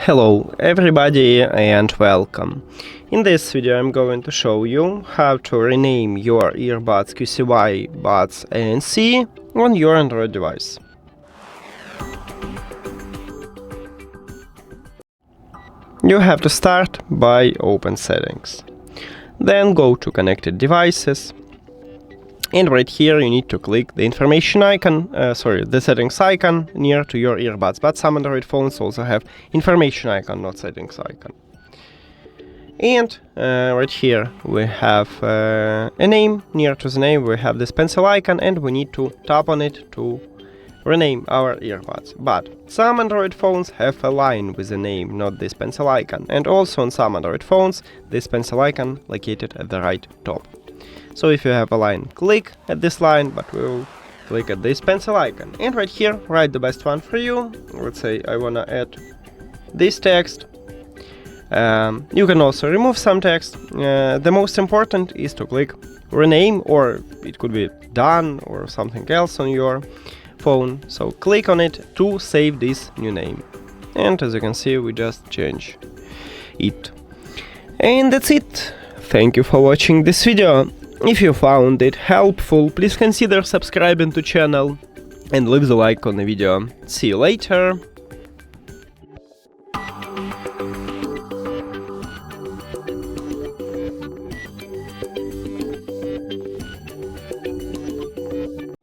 Hello everybody and welcome. In this video I'm going to show you how to rename your earbuds QCY Buds ANC on your Android device. You have to start by open settings. Then go to connected devices. And right here you need to click the information icon, the settings icon near to your earbuds, but some Android phones also have information icon, not settings icon. And right here we have a name. Near to the name we have this pencil icon and we need to tap on it to rename our earbuds. But some Android phones have a line with a name, not this pencil icon. And also on some Android phones, this pencil icon located at the right top. So if you have a line, click at this line, but we will click at this pencil icon. And right here, write the best one for you. Let's say I wanna add this text. You can also remove some text. The most important is to click rename, or it could be done or something else on your phone. So click on it to save this new name. And as you can see, we just change it. And that's it. Thank you for watching this video. If you found it helpful, please consider subscribing to channel and leave the like on the video. See you later.